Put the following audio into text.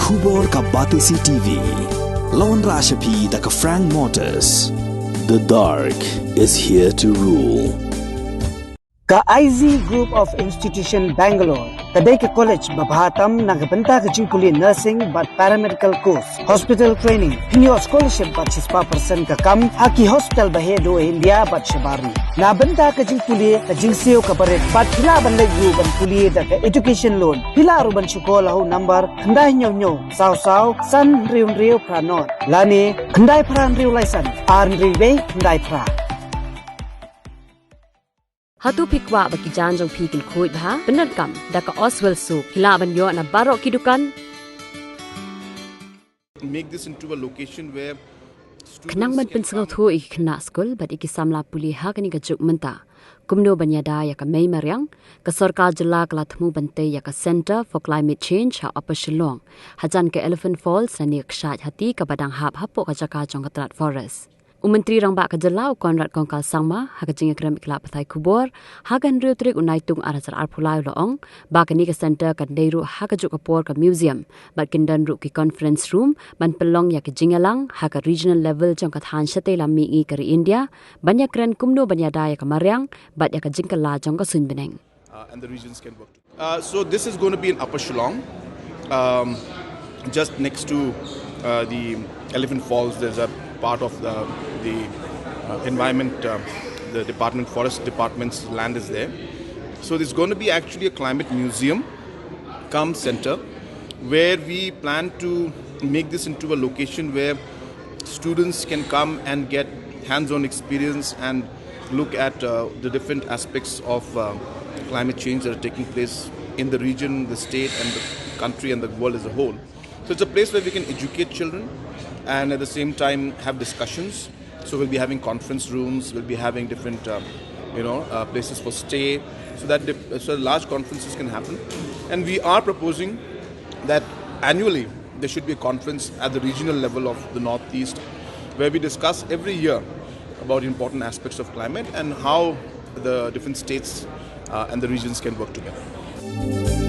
Khubor ka Batisi TV. Lawan Rashapi da ka Frank Motors. The dark is here to rule. Ka IZ Group of Institution Bangalore. Kadai ke college babhatam nagabanta ka jingkuli nursing but paramedical course, hospital training, hinyo scholarship but 6% ka kam, haki hospital bahedo India but shabari. Nabanta ka jingkuli ka jingsiyo ka paret but hila ban layu ban kuli da ka education loan. Hila ruban shukola ho number khandai nyo saw san riu pranot. Lani khandai pran riu license arn riu khandai pra. Hatu pikwa bagi janjong pikin kuit bah benar kam daka Oswell soup hilaban yo na barok kidukan make this into a location where kenang man pensengau thu ik kena skul bat iki samla puli ha kani gajuk menta kumno banyada ya ka mei mariang ka Sorkar Jylla kala thmu bante ya ka Center for Climate Change ha Upper Shillong Hajan ke Elephant Falls ani Kshaid Hati ka badang hap hapo ka jaka jong katrat forest Umentri rang ba ka Jylla konrad kongkal sangma ha ka jing akram ikla pathai kubor Hagan riu trik unai tung arasar arpulai loong ba ka ni ka center ka deiru ha ka juk apor ka museum ba kindan ru ki conference room ban pelong ya ka jingalang ha ka regional level jong ka than shate la mi i ka India banya kran kumno banya da ya ka mariang ba ya ka jingkala jong ka sun beneng and the regions can work so this is going to be in Upper Shillong just next to the Elephant Falls. There's a part of the environment, the department, forest department's land is there. So there's going to be actually a climate museum cum center where we plan to make this into a location where students can come and get hands-on experience and look at the different aspects of climate change that are taking place in the region, the state and the country and the world as a whole. So it's a place where we can educate children and at the same time have discussions. So we'll be having conference rooms, we'll be having different places for stay so that so large conferences can happen. And we are proposing that annually there should be a conference at the regional level of the Northeast where we discuss every year about important aspects of climate and how the different states and the regions can work together.